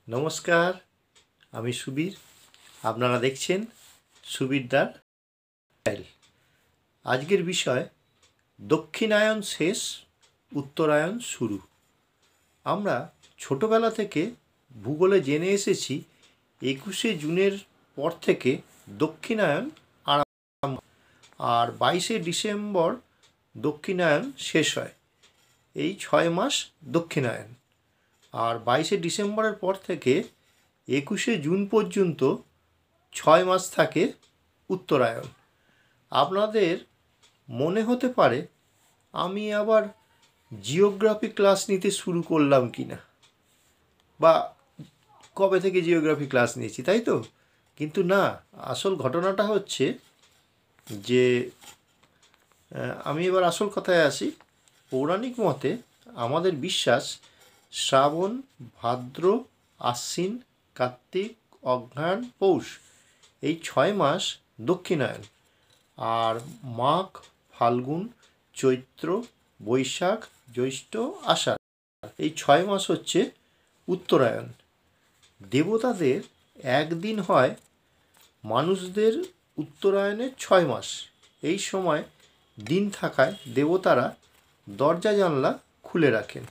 নমস্কার, আমি সুবীর। আপনারা দেখছেন সুবীরদার স্টাইল। আজকের বিষয় দক্ষিণায়ন শেষ, উত্তরায়ণ শুরু। আমরা ছোটোবেলা থেকে ভূগোলে জেনে এসেছি 21শে জুনের পর থেকে দক্ষিণায়ন আরম্ভ, আর 22শে ডিসেম্বর দক্ষিণায়ন শেষ হয়। এই 6 মাস দক্ষিণায়ন। আর 22শে ডিসেম্বরের পর থেকে 21শে জুন পর্যন্ত 6 মাস থাকে উত্তরায়ণ। আপনাদের মনে হতে পারে আমি আবার জিওগ্রাফি ক্লাস নিতে শুরু করলাম কি না, বা কবে থেকে জিওগ্রাফি ক্লাস নিয়েছি, তাই তো? কিন্তু না, আসল ঘটনাটা হচ্ছে যে আমি এবার আসল কথায় আসি। পৌরাণিক মতে আমাদের বিশ্বাস শ্রাবণ, ভাদ্র, আশ্বিন, কার্তিক, অঘ্রাণ, পৌষ এই 6 মাস দক্ষিণায়ন। আর মাঘ, ফাল্গুন, চৈত্র, বৈশাখ, জ্যৈষ্ঠ, আষাঢ় এই 6 মাস হচ্ছে উত্তরায়ণ। দেবতাদের একদিন হয়, মানুষদের উত্তরায়ণের 6 মাস। এই সময় দিন থাকায় দেবতারা দরজা জানলা খুলে রাখেন।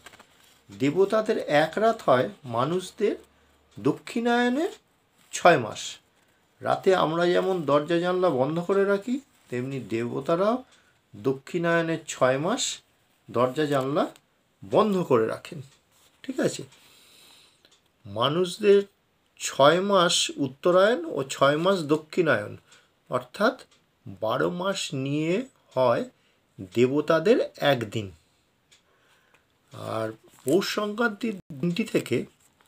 দেবতাদের এক রাত হয় মানুষদের দক্ষিণায়নের 6 মাস। রাতে আমরা যেমন দরজা জানলা বন্ধ করে রাখি, তেমনি দেবতারাও দক্ষিণায়নের 6 মাস দরজা জানলা বন্ধ করে রাখেন। ঠিক আছে? মানুষদের 6 মাস উত্তরায়ণ ও 6 মাস দক্ষিণায়ন, অর্থাৎ 12 মাস নিয়ে হয় দেবতাদের একদিন। আর পৌষ সংক্রান্তির দিনটি থেকে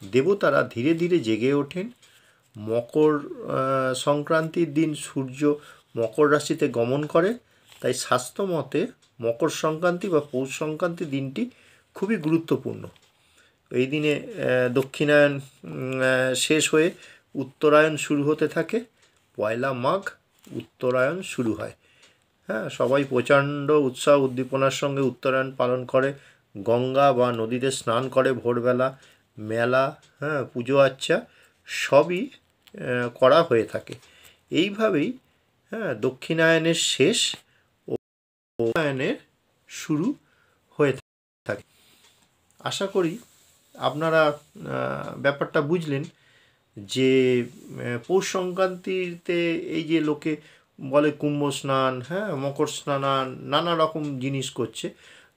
দেবতারা ধীরে ধীরে জেগে ওঠেন। মকর সংক্রান্তির দিন সূর্য মকর রাশিতে গমন করে, তাই শাস্ত্র মতে মকর সংক্রান্তি বা পৌষ সংক্রান্তি দিনটি খুবই গুরুত্বপূর্ণ। এই দিনে দক্ষিণায়ন শেষ হয়ে উত্তরায়ণ শুরু হতে থাকে। পয়লা মাঘ উত্তরায়ণ শুরু হয়। হ্যাঁ, সবাই প্রচণ্ড উৎসাহ উদ্দীপনার সঙ্গে উত্তরায়ণ পালন করে। গঙ্গা বা নদীতে স্নান করে ভোরবেলা। মেলা, পুজো আচ্চা সবই করা হয়ে থাকে। এইভাবেই দক্ষিণায়নের শেষ ও উত্তরায়ণের শুরু হয়ে থাকে। আশা করি আপনারা ব্যাপারটা বুঝলেন যে পৌষ সংক্রান্তিতে এই যে লোকে বলে কুম্ভ স্নান, মকর স্নান, নানা রকম জিনিস করছে।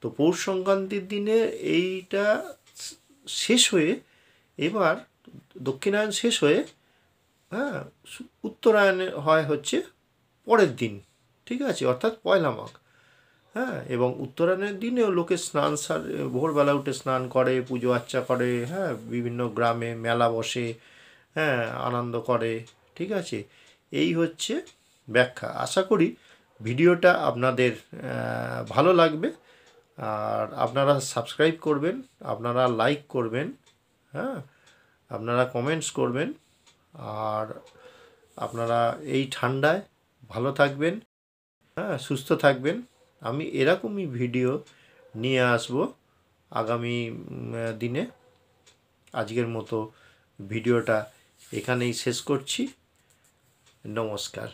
তো পৌষ সংক্রান্তির দিনে এইটা শেষ হয়ে এবার দক্ষিণায়ন শেষ হয়ে উত্তরায়ণ হয় হচ্ছে পরের দিন। ঠিক আছে? অর্থাৎ পয়লা মাঘ। এবং উত্তরায়ণের দিনেও লোকে স্নান ভোরবেলা উঠে স্নান করে, পুজো আচ্চা করে, বিভিন্ন গ্রামে মেলা বসে, আনন্দ করে। ঠিক আছে? এই হচ্ছে ব্যাখ্যা। আশা করি ভিডিওটা আপনাদের ভালো লাগবে। আর আপনারা সাবস্ক্রাইব করবেন, আপনারা লাইক করবেন, আপনারা কমেন্টস করবেন। আর আপনারা এই ঠান্ডায় ভালো থাকবেন, সুস্থ থাকবেন। আমি এরকমই ভিডিও নিয়ে আসব আগামী দিনে। আজকের মতো ভিডিওটা এখানেই শেষ করছি। নমস্কার।